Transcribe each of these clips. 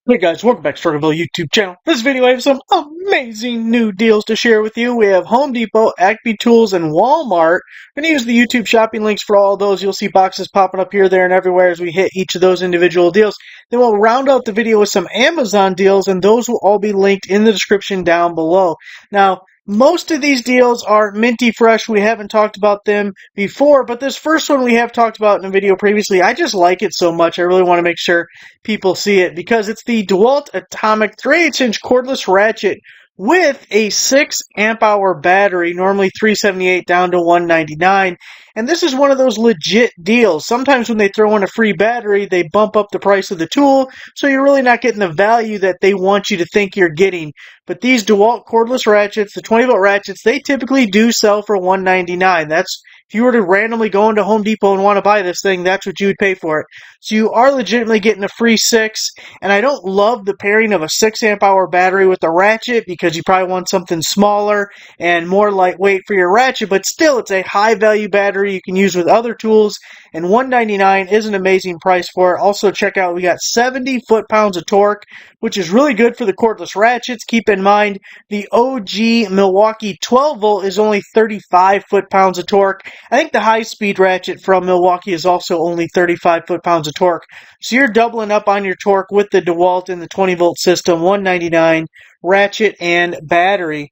Hey guys, welcome back to Struggleville YouTube channel. This video I have some amazing new deals to share with you. We have Home Depot, Acme Tools, and Walmart. We're going to use the YouTube shopping links for all of those. You'll see boxes popping up here, there, and everywhere as we hit each of those individual deals. Then we'll round out the video with some Amazon deals, and those will all be linked in the description down below. Now, most of these deals are minty fresh. We haven't talked about them before, but this first one we have talked about in a video previously. I just like it so much. I really want to make sure people see it because it's the DeWalt Atomic 3/8-inch cordless ratchet with a 6 amp hour battery, normally $378 down to $199. And this is one of those legit deals. Sometimes when they throw in a free battery, they bump up the price of the tool, so you're really not getting the value that they want you to think you're getting. But these DeWalt cordless ratchets, the 20 volt ratchets, they typically do sell for $199. That's if you were to randomly go into Home Depot and want to buy this thing, that's what you would pay for it. So you are legitimately getting a free 6, and I don't love the pairing of a 6 amp hour battery with the ratchet because you probably want something smaller and more lightweight for your ratchet, but still it's a high value battery you can use with other tools, and $199 is an amazing price for it. Also check out, we got 70 foot-pounds of torque, which is really good for the cordless ratchets. Keep in mind, the OG Milwaukee 12 volt is only 35 foot-pounds of torque. I think the high-speed ratchet from Milwaukee is also only 35 foot-pounds of torque. So you're doubling up on your torque with the DeWalt and the 20 volt system, $199 ratchet and battery.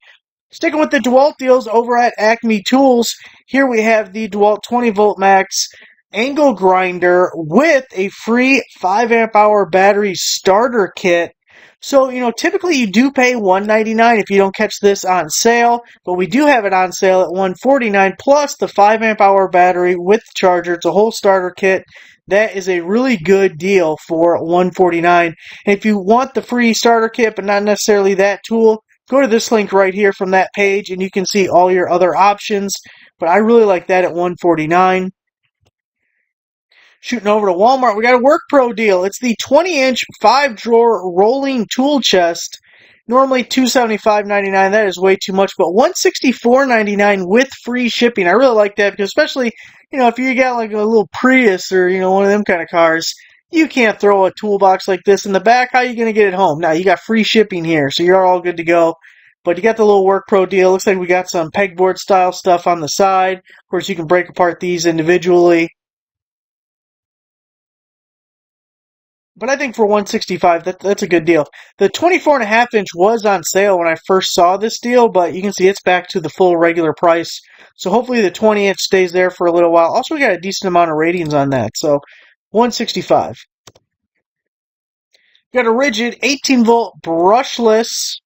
Sticking with the DeWalt deals over at Acme Tools, here we have the DeWalt 20 volt max angle grinder with a free 5 amp hour battery starter kit. So, typically you do pay $199 if you don't catch this on sale, but we do have it on sale at $149 plus the 5 amp hour battery with charger. It's a whole starter kit. That is a really good deal for $149. And if you want the free starter kit, but not necessarily that tool, go to this link right here from that page and you can see all your other options. But I really like that at $149. Shooting over to Walmart, we got a Work Pro deal. It's the 20-inch 5-drawer rolling tool chest. Normally $275.99. That is way too much, but $164.99 with free shipping. I really like that because especially, if you got like a little Prius or, one of them kind of cars, you can't throw a toolbox like this in the back. How are you going to get it home? Now, you got free shipping here, so you're all good to go. But you got the little Work Pro deal. Looks like we got some pegboard style stuff on the side. Of course, you can break apart these individually. But I think for $165, that's a good deal. The 24.5-inch was on sale when I first saw this deal, but you can see it's back to the full regular price. So hopefully the 20-inch stays there for a little while. Also, we got a decent amount of ratings on that, so $165. Got a rigid 18-volt brushless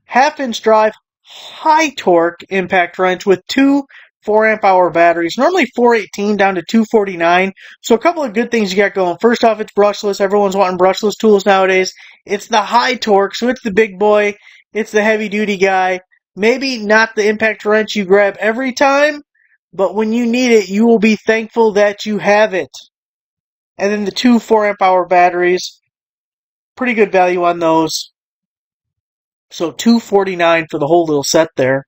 half-inch drive high torque impact wrench with two 4 amp hour batteries, normally 418 down to 249. So a couple of good things you got going. First off, it's brushless. Everyone's wanting brushless tools nowadays. It's the high torque, so it's the big boy. It's the heavy duty guy. Maybe not the impact wrench you grab every time, but when you need it, you will be thankful that you have it. And then the two 4 amp hour batteries, pretty good value on those. So $249 for the whole little set there.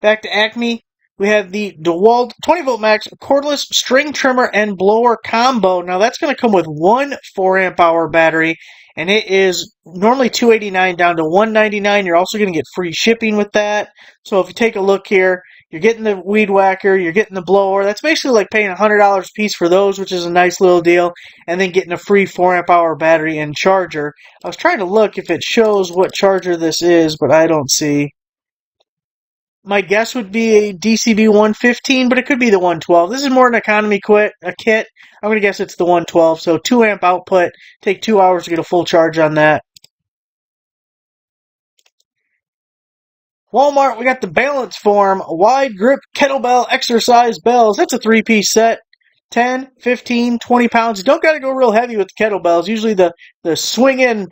Back to Acme, we have the DeWalt 20 volt max cordless string trimmer and blower combo. Now that's going to come with one 4 amp hour battery, and it is normally $289 down to $199. You're also going to get free shipping with that. So if you take a look here, you're getting the weed whacker, you're getting the blower. That's basically like paying $100 a piece for those, which is a nice little deal, and then getting a free 4 amp hour battery and charger. I was trying to look if it shows what charger this is, but I don't see. My guess would be a DCB 115, but it could be the 112. This is more an economy kit. I'm going to guess it's the 112. So 2 amp output. Take 2 hours to get a full charge on that. Walmart, we got the Balance Form wide grip kettlebell exercise bells. That's a 3-piece set. 10, 15, 20 pounds. You don't got to go real heavy with the kettlebells. Usually the swinging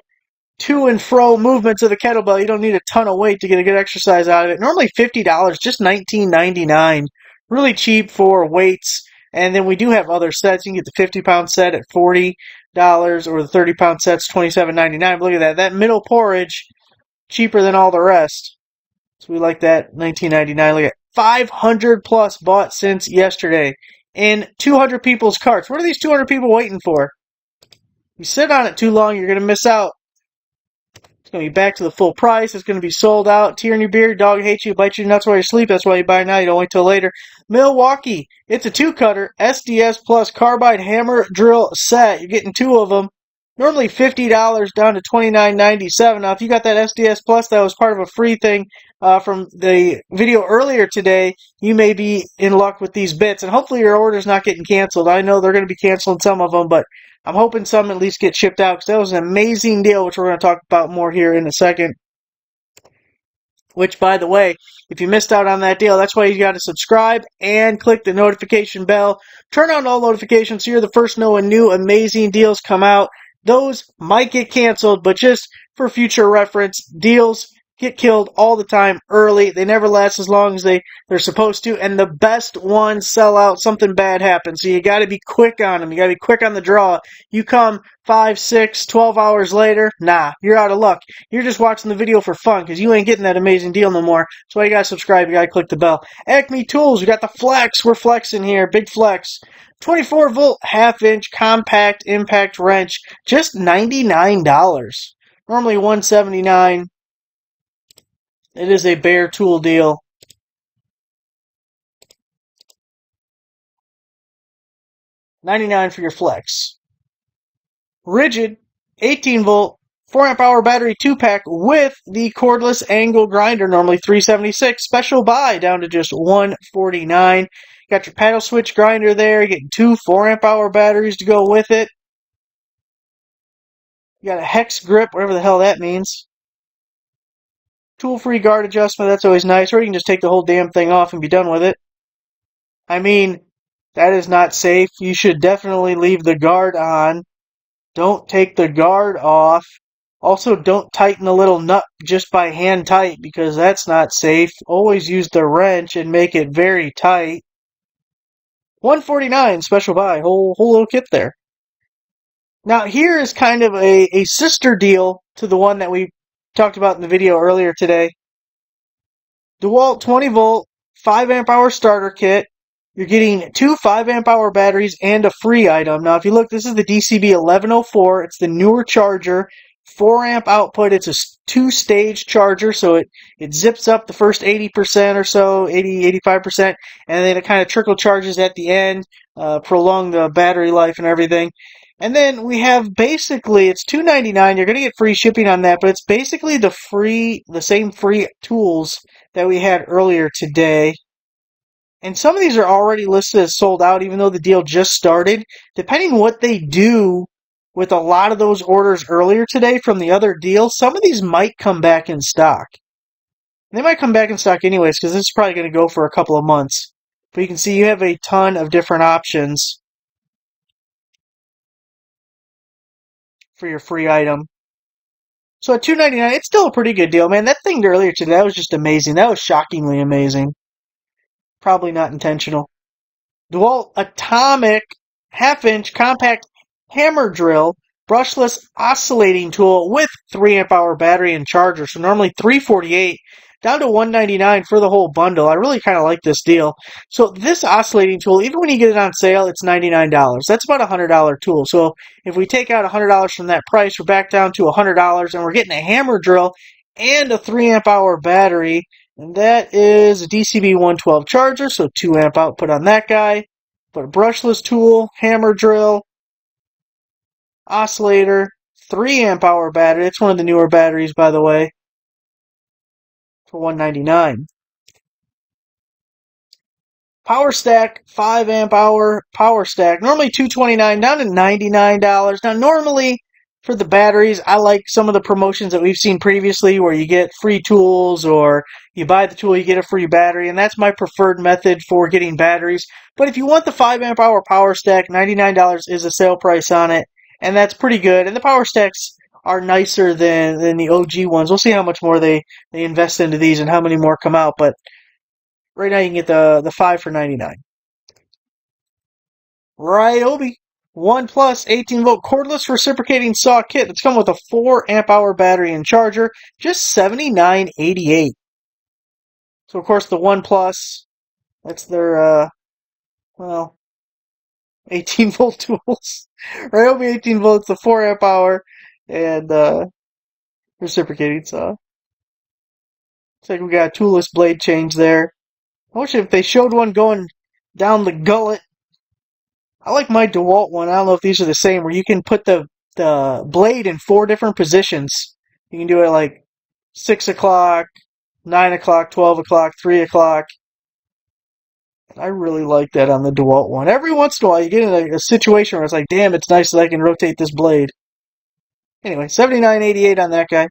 to and fro movements of the kettlebell, you don't need a ton of weight to get a good exercise out of it. Normally $50, just $19.99. Really cheap for weights. And then we do have other sets. You can get the 50-pound set at $40, or the 30-pound set's $27.99. But look at that. That middle porridge, cheaper than all the rest. So we like that, $19.99. Look at 500 plus bought since yesterday in 200 people's carts. What are these 200 people waiting for? You sit on it too long, you're going to miss out. It's going to be back to the full price. It's going to be sold out. Tear in your beard. Dog hates you. Bite you nuts while you sleep. That's why you buy it now. You don't wait till later. Milwaukee. It's a 2-cutter SDS plus carbide hammer drill set. You're getting 2 of them. Normally $50 down to $29.97. Now, if you got that SDS plus, that was part of a free thing from the video earlier today, you may be in luck with these bits. And hopefully your order's not getting canceled. I know they're going to be canceling some of them, but I'm hoping some at least get shipped out because that was an amazing deal, which we're going to talk about more here in a second. Which, by the way, if you missed out on that deal, that's why you got to subscribe and click the notification bell. Turn on all notifications so you're the first to know when new amazing deals come out. Those might get canceled, but just for future reference, deals get killed all the time early. They never last as long as they're supposed to, and the best ones sell out. Something bad happens, so you got to be quick on them. You got to be quick on the draw. You come 5, 6, 12 hours later, nah, you're out of luck. You're just watching the video for fun because you ain't getting that amazing deal no more. So you got to subscribe. You got to click the bell. Acme Tools, we got the flex. We're flexing here. Big flex. 24-volt, half-inch, compact impact wrench. Just $99. Normally $179. It is a bare tool deal. $99 for your flex. Rigid, 18-volt, 4-amp-hour battery 2-pack with the cordless angle grinder. Normally $376. Special buy down to just $149. Got your paddle switch grinder there. You're getting 2 4-amp-hour batteries to go with it. You got a hex grip, whatever the hell that means. Tool-free guard adjustment, that's always nice. Or you can just take the whole damn thing off and be done with it. I mean, that is not safe. You should definitely leave the guard on. Don't take the guard off. Also, don't tighten the little nut just by hand tight because that's not safe. Always use the wrench and make it very tight. $149 special buy. Whole little kit there. Now, here is kind of a sister deal to the one that we talked about in the video earlier today. DeWalt 20-volt, 5-amp-hour starter kit. You're getting 2 5-amp-hour batteries and a free item. Now, if you look, this is the DCB 1104. It's the newer charger. 4-amp output. It's a 2-stage charger, so it zips up the first 80% or so, 85%, and then it kind of trickle charges at the end, prolong the battery life and everything. And then we have basically, it's $2.99. You're going to get free shipping on that, but it's basically the same free tools that we had earlier today. And some of these are already listed as sold out, even though the deal just started. Depending what they do with a lot of those orders earlier today from the other deal, some of these might come back in stock. They might come back in stock anyways, because this is probably going to go for a couple of months. But you can see you have a ton of different options for your free item. So at $2.99, it's still a pretty good deal, man. That thing earlier today, that was just amazing. That was shockingly amazing. Probably not intentional. DeWalt Atomic half-inch compact hammer drill, brushless oscillating tool with 3-amp-hour battery and charger. So normally $348 down to $199 for the whole bundle. I really kind of like this deal. So this oscillating tool, even when you get it on sale, it's $99. That's about a $100 tool. So if we take out $100 from that price, we're back down to $100, and we're getting a hammer drill and a 3-amp-hour battery. And that is a DCB 112 charger, so 2-amp output on that guy. But a brushless tool, hammer drill, oscillator, 3-amp-hour battery. It's one of the newer batteries, by the way, for $199. Power stack, 5-amp-hour power stack. Normally $229 down to $99. Now, normally for the batteries, I like some of the promotions that we've seen previously where you get free tools or you buy the tool, you get a free battery, and that's my preferred method for getting batteries. But if you want the 5-amp-hour power stack, $99 is a sale price on it, and that's pretty good. And the power stacks are nicer than the OG ones. We'll see how much more they invest into these and how many more come out, but right now you can get the 5 for $99. Right, Obi. OnePlus 18-volt cordless reciprocating saw kit that's come with a 4-amp-hour battery and charger, just $79.88. So, of course, the OnePlus, that's their, 18-volt tools. Ryobi 18 volts, the 4 amp hour, and reciprocating saw. Looks like we got a toolless blade change there. I wish if they showed one going down the gullet. I like my DeWalt one. I don't know if these are the same, where you can put the blade in 4 different positions. You can do it like 6 o'clock, 9 o'clock, 12 o'clock, 3 o'clock. I really like that on the DeWalt one. Every once in a while, you get in a situation where it's like, damn, it's nice that I can rotate this blade. Anyway, $79.88 on that guy.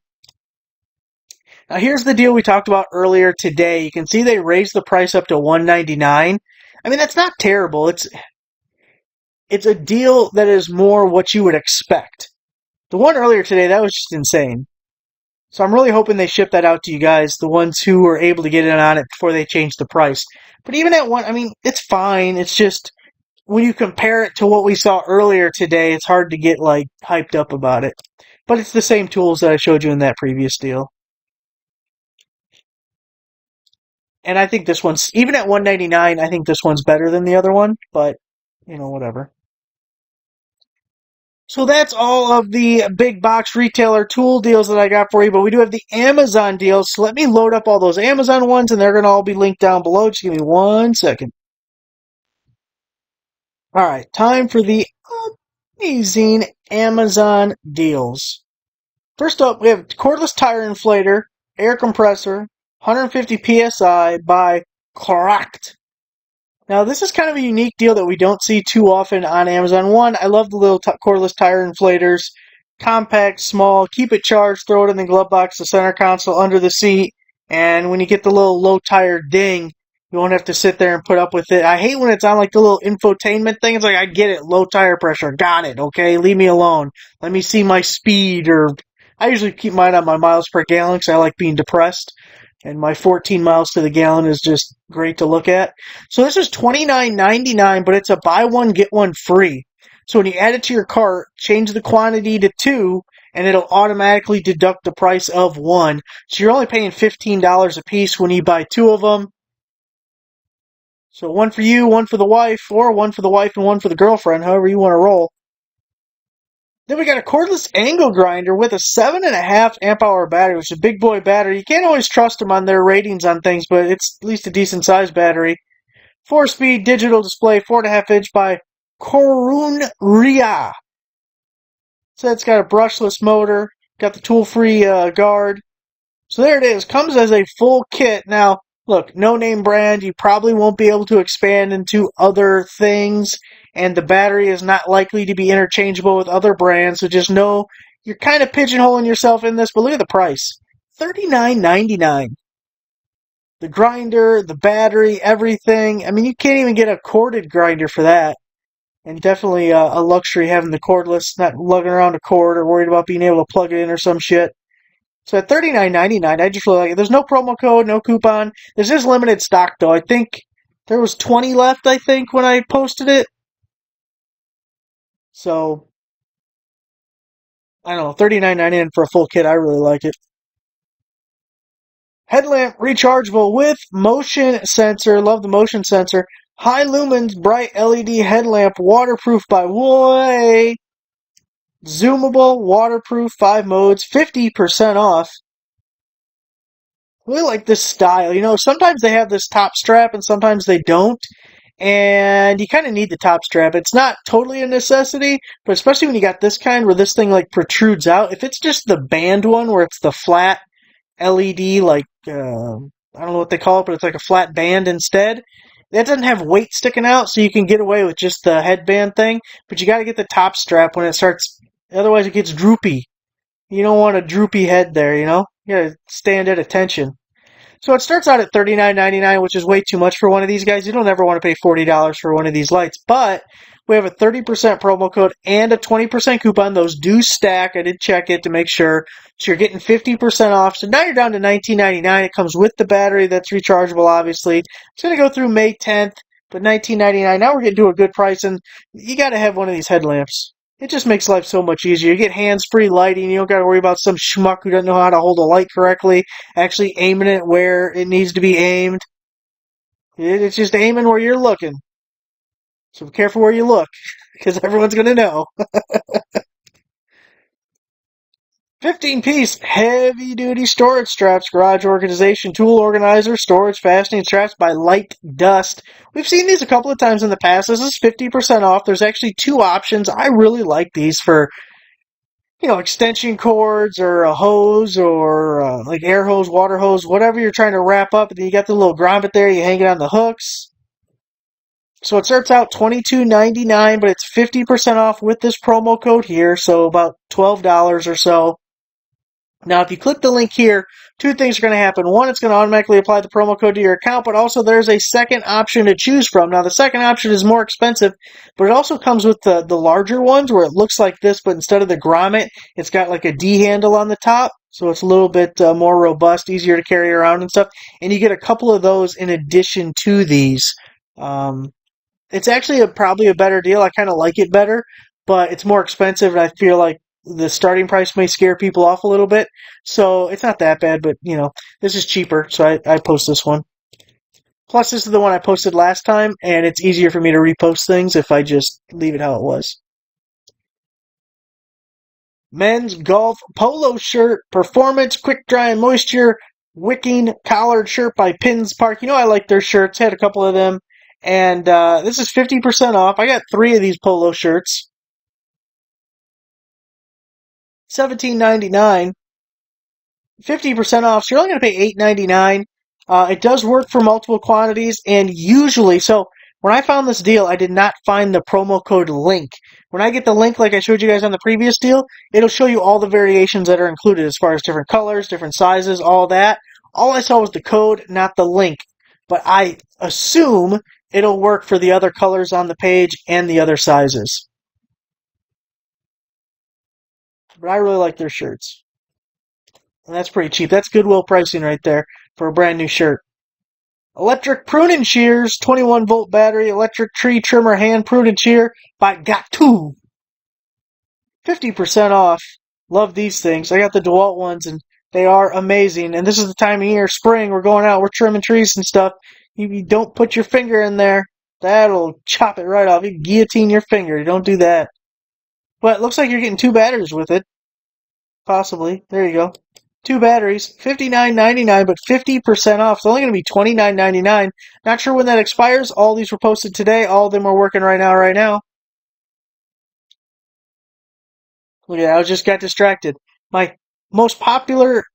Now here's the deal we talked about earlier today. You can see they raised the price up to $199. I mean, that's not terrible. It's a deal that is more what you would expect. The one earlier today, that was just insane. So I'm really hoping they ship that out to you guys, the ones who were able to get in on it before they changed the price. But even at one, I mean, it's fine. It's just, when you compare it to what we saw earlier today, it's hard to get, like, hyped up about it. But it's the same tools that I showed you in that previous deal. And I think this one's, even at $199, I think this one's better than the other one, but, whatever. So that's all of the big box retailer tool deals that I got for you, but we do have the Amazon deals. So let me load up all those Amazon ones, and they're going to all be linked down below. Just give me 1 second. All right, time for the amazing Amazon deals. First up, we have cordless tire inflator, air compressor, 150 PSI by Cracked. Now, this is kind of a unique deal that we don't see too often on Amazon. One, I love the little cordless tire inflators. Compact, small, keep it charged, throw it in the glove box, the center console, under the seat, and when you get the little low tire ding, you won't have to sit there and put up with it. I hate when it's on like the little infotainment thing. It's like, I get it, low tire pressure, got it, okay, leave me alone. Let me see my speed, or I usually keep mine on my miles per gallon because I like being depressed. And my 14 miles to the gallon is just great to look at. So this is $29.99, but it's a buy one, get one free. So when you add it to your cart, change the quantity to 2, and it'll automatically deduct the price of 1. So you're only paying $15 a piece when you buy 2 of them. So 1 for you, 1 for the wife, or 1 for the wife and 1 for the girlfriend, however you want to roll. Then we got a cordless angle grinder with a 7.5 amp hour battery, which is a big boy battery. You can't always trust them on their ratings on things, but it's at least a decent sized battery. 4-speed digital display, 4.5 inch by Corunria. So it's got a brushless motor, got the tool-free guard. So there it is. Comes as a full kit. Now, look, no name brand. You probably won't be able to expand into other things, and the battery is not likely to be interchangeable with other brands. So just know you're kind of pigeonholing yourself in this. But look at the price: $39.99. The grinder, the battery, everything. I mean, you can't even get a corded grinder for that. And definitely a luxury having the cordless, not lugging around a cord or worried about being able to plug it in or some shit. So at $39.99, I just really like it. There's no promo code, no coupon. This is limited stock, though. I think there was 20 left, I think, when I posted it. So, I don't know, $39.99 for a full kit. I really like it. Headlamp rechargeable with motion sensor. Love the motion sensor. High lumens bright LED headlamp, waterproof by Way. Zoomable, waterproof, 5 modes, 50% off. I really like this style. Sometimes they have this top strap and sometimes they don't. And you kind of need the top strap. It's not totally a necessity, but especially when you got this kind where this thing like protrudes out. If it's just the band one where it's the flat LED, like, I don't know what they call it, but it's like a flat band instead. That doesn't have weight sticking out, so you can get away with just the headband thing. But you got to get the top strap when it starts. Otherwise, it gets droopy. You don't want a droopy head there, You got to stand at attention. So it starts out at $39.99, which is way too much for one of these guys. You don't ever want to pay $40 for one of these lights. But we have a 30% promo code and a 20% coupon. Those do stack. I did check it to make sure. So you're getting 50% off. So now you're down to $19.99. It comes with the battery that's rechargeable, obviously. It's going to go through May 10th, but $19.99. Now we're getting to a good price, and you got to have one of these headlamps. It just makes life so much easier. You get hands-free lighting. You don't got to worry about some schmuck who doesn't know how to hold a light correctly, actually aiming it where it needs to be aimed. It's just aiming where you're looking. So be careful where you look, because everyone's going to know. 15-piece heavy-duty storage straps, garage organization, tool organizer, storage fastening straps by Light Dust. We've seen these a couple of times in the past. This is 50% off. There's actually two options. I really like these for, extension cords or a hose or like air hose, water hose, whatever you're trying to wrap up. And then you got the little grommet there. You hang it on the hooks. So it starts out $22.99, but it's 50% off with this promo code here. So about $12 or so. Now, if you click the link here, two things are going to happen. One, it's going to automatically apply the promo code to your account, but also there's a second option to choose from. Now, the second option is more expensive, but it also comes with the larger ones where it looks like this, but instead of the grommet, it's got like a D handle on the top. So it's a little bit more robust, easier to carry around and stuff. And you get a couple of those in addition to these. It's actually probably a better deal. I kind of like it better, but it's more expensive, and I feel like the starting price may scare people off a little bit. So it's not that bad, but, this is cheaper, so I post this one. Plus, this is the one I posted last time, and it's easier for me to repost things if I just leave it how it was. Men's golf polo shirt, performance, quick dry and moisture, wicking collared shirt by Pins Park. I like their shirts. Had a couple of them. And this is 50% off. I got 3 of these polo shirts. $17.99. 50% off, so you're only going to pay $8.99. It does work for multiple quantities, and usually, so when I found this deal, I did not find the promo code link. When I get the link, like I showed you guys on the previous deal, it'll show you all the variations that are included as far as different colors, different sizes, all that. All I saw was the code, not the link. But I assume it'll work for the other colors on the page and the other sizes. But I really like their shirts. And that's pretty cheap. That's Goodwill pricing right there for a brand new shirt. Electric pruning shears, 21-volt battery, electric tree trimmer hand pruning shear by Got2. 50% off. Love these things. I got the DeWalt ones, and they are amazing. And this is the time of year, spring, we're going out, we're trimming trees and stuff. You don't put your finger in there. That'll chop it right off. You guillotine your finger. You don't do that. But it looks like you're getting 2 batteries with it. Possibly. There you go. 2 batteries, $59.99, but 50% off. It's only going to be $29.99. Not sure when that expires. All these were posted today. All of them are working right now. Look at that. I just got distracted. My most popular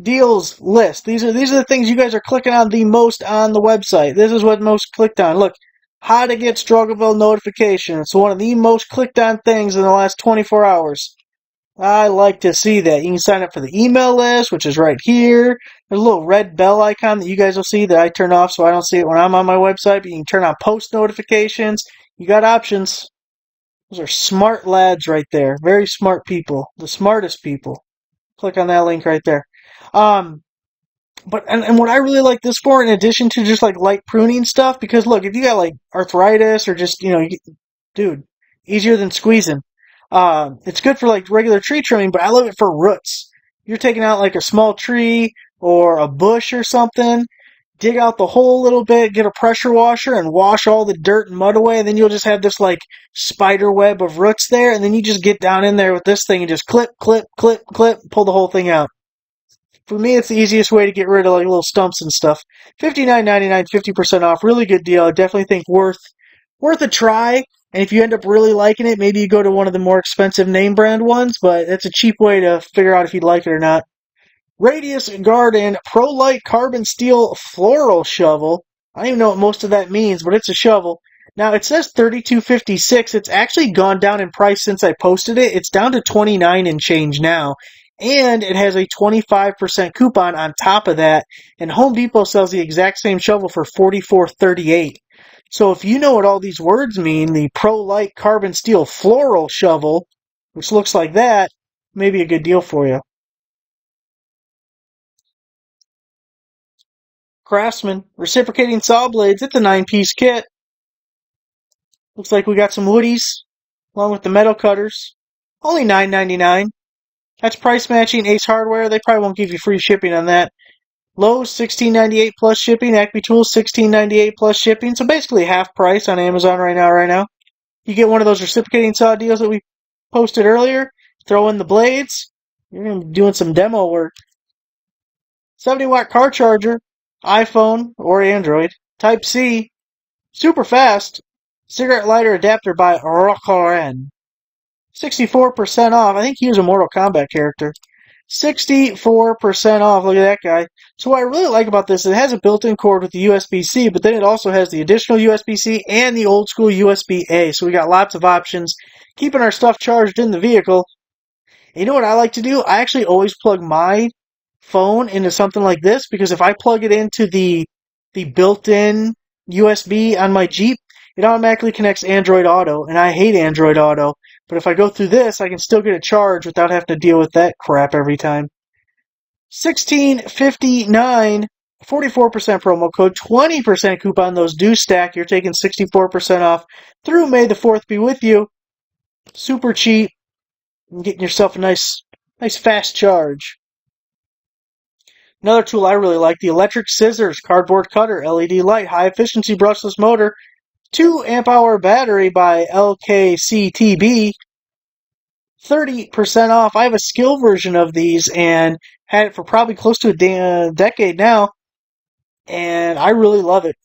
deals list. These are the things you guys are clicking on the most on the website. This is what most clicked on. Look, how to get Struggleville notification. It's one of the most clicked on things in the last 24 hours. I like to see that. You can sign up for the email list, which is right here. There's a little red bell icon that you guys will see that I turn off so I don't see it when I'm on my website. But you can turn on post notifications. You got options. Those are smart lads right there. Very smart people. The smartest people. Click on that link right there. But what I really like this for, in addition to just like light pruning stuff, because look, if you got like arthritis or just, dude, easier than squeezing. It's good for like regular tree trimming, but I love it for roots. You're taking out like a small tree or a bush or something, dig out the hole a little bit, get a pressure washer and wash all the dirt and mud away, and then you'll just have this like spider web of roots there, and then you just get down in there with this thing and just clip, clip, clip, clip, pull the whole thing out. For me, it's the easiest way to get rid of like little stumps and stuff. $59.99, 50% off. Really good deal. I definitely think worth a try. And if you end up really liking it, maybe you go to one of the more expensive name brand ones, but it's a cheap way to figure out if you'd like it or not. Radius Garden Pro-Lite Carbon Steel Floral Shovel. I don't even know what most of that means, but it's a shovel. Now, it says $32.56. It's actually gone down in price since I posted it. It's down to $29 and change now. And it has a 25% coupon on top of that. And Home Depot sells the exact same shovel for $44.38. So if you know what all these words mean, the Pro-Lite Carbon Steel Floral Shovel, which looks like that, may be a good deal for you. Craftsman Reciprocating Saw Blades. It's a 9-piece kit. Looks like we got some woodies, along with the metal cutters. Only $9.99. That's price matching Ace Hardware. They probably won't give you free shipping on that. Lowe's $16.98 plus shipping. Acme Tools $16.98 plus shipping. So basically half price on Amazon right now. Right now, you get one of those reciprocating saw deals that we posted earlier. Throw in the blades. You're gonna be doing some demo work. 70-watt car charger, iPhone or Android. Type C, super fast. Cigarette lighter adapter by Rockford. 64% off. I think he was a Mortal Kombat character. 64% off. Look at that guy. So what I really like about this, it has a built-in cord with the USB-C, but then it also has the additional USB-C and the old school USB-A. So we got lots of options, keeping our stuff charged in the vehicle. And you know what I like to do? I actually always plug my phone into something like this, because if I plug it into the built-in USB on my Jeep, it automatically connects Android Auto, and I hate Android Auto. But if I go through this, I can still get it charged without having to deal with that crap every time. 1659, 44% promo code, 20% coupon. Those do stack. You're taking 64% off through May the 4th be with you. Super cheap. And getting yourself a nice fast charge. Another tool I really like, the electric scissors, cardboard cutter, LED light, high efficiency brushless motor, 2 amp hour battery by LKCTB, 30% off. I have a skill version of these and had it for probably close to a decade now, and I really love it.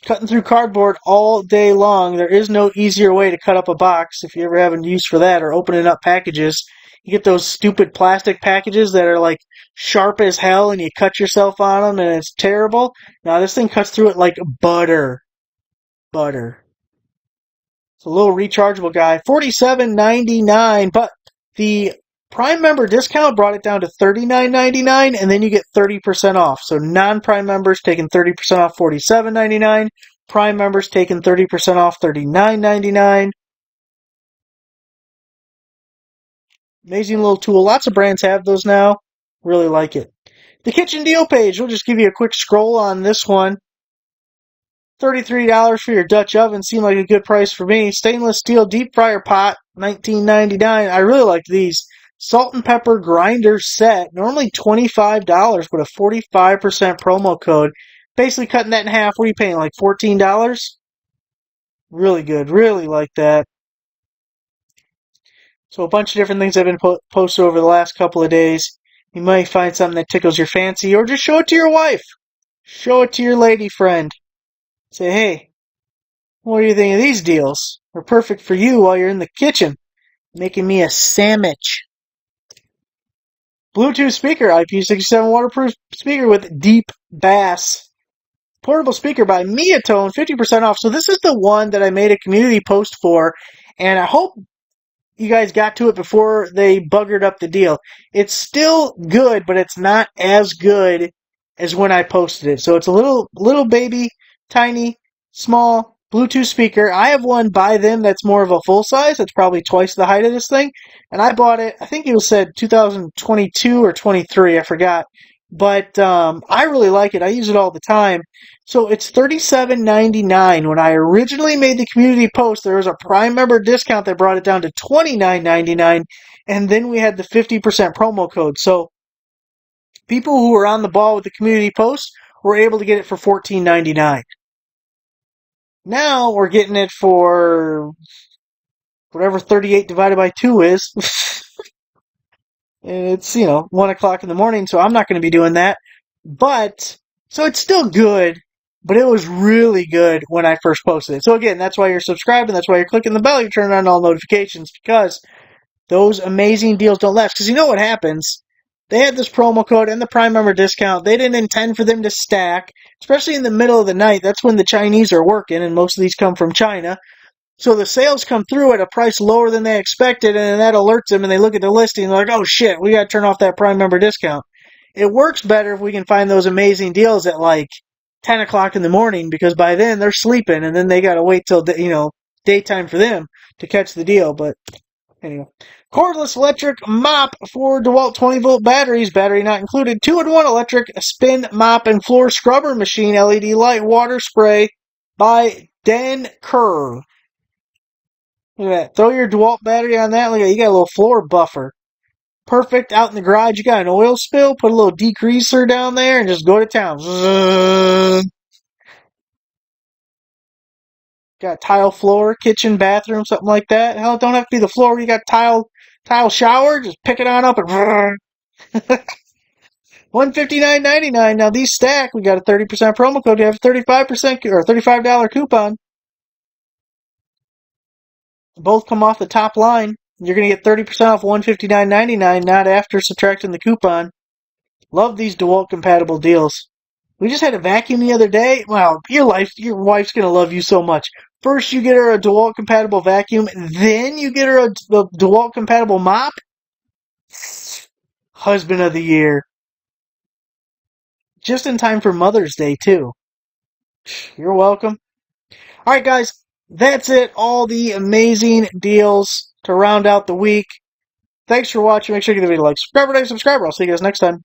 Cutting through cardboard all day long. There is no easier way to cut up a box if you ever have a use for that, or opening up packages. You get those stupid plastic packages that are like sharp as hell and you cut yourself on them and it's terrible. Now this thing cuts through it like butter. Butter. It's a little rechargeable guy. $47.99, but the Prime member discount brought it down to $39.99, and then you get 30% off. So non-Prime members taking 30% off $47.99. Prime members taking 30% off $39.99. Amazing little tool. Lots of brands have those now. Really like it. The kitchen deal page. We'll just give you a quick scroll on this one. $33 for your Dutch oven seemed like a good price for me. Stainless steel deep fryer pot, $19.99. I really like these. Salt and pepper grinder set, normally $25, but a 45% promo code. Basically cutting that in half. What are you paying, like $14? Really good. Really like that. So a bunch of different things have been posted over the last couple of days. You might find something that tickles your fancy, or just show it to your wife. Show it to your lady friend. Say, hey, what do you think of these deals? They're perfect for you while you're in the kitchen, making me a sandwich. Bluetooth speaker, IP67 waterproof speaker with deep bass. Portable speaker by Meatone, 50% off. So this is the one that I made a community post for, and I hope you guys got to it before they buggered up the deal. It's still good, but it's not as good as when I posted it. So it's a little baby, tiny, small Bluetooth speaker. I have one by them that's more of a full size. It's probably twice the height of this thing. And I bought it, I think it was said 2022 or 23, I forgot. But I really like it. I use it all the time. So it's $37.99. When I originally made the community post, there was a Prime member discount that brought it down to $29.99. And then we had the 50% promo code. So people who were on the ball with the community post were able to get it for $14.99. Now we're getting it for whatever 38 divided by 2 is. And it's, 1 o'clock in the morning, so I'm not going to be doing that. But, so it's still good, but it was really good when I first posted it. So again, that's why you're subscribed, and that's why you're clicking the bell, you're turning on all notifications, because those amazing deals don't last. Because you know what happens? They had this promo code and the Prime member discount. They didn't intend for them to stack, especially in the middle of the night. That's when the Chinese are working, and most of these come from China. So the sales come through at a price lower than they expected, and that alerts them, and they look at the listing, and they're like, oh shit, we gotta turn off that Prime member discount. It works better if we can find those amazing deals at like 10 o'clock in the morning, because by then they're sleeping, and then they gotta wait till, daytime for them to catch the deal. But anyway. Cordless electric mop for DeWalt 20-volt batteries, battery not included. 2-in-1 electric spin mop and floor scrubber machine, LED light water spray by Dan Kerr. Look at that. Throw your DeWalt battery on that. Look at that. You got a little floor buffer. Perfect out in the garage. You got an oil spill, put a little degreaser down there and just go to town. Got tile floor, kitchen, bathroom, something like that. Hell, it don't have to be the floor. You got tile shower. Just pick it on up and $159.99. Now these stack. We got a 30% promo code. You have a 35% or $35 coupon. Both come off the top line. You're gonna get 30% off $159.99, not after subtracting the coupon. Love these DeWalt compatible deals. We just had a vacuum the other day. Wow, your wife's gonna love you so much. First, you get her a DeWalt compatible vacuum, then you get her a DeWalt compatible mop. Husband of the year. Just in time for Mother's Day, too. You're welcome. Alright, guys, that's it. All the amazing deals to round out the week. Thanks for watching. Make sure you give the video a like, subscribe, I'll see you guys next time.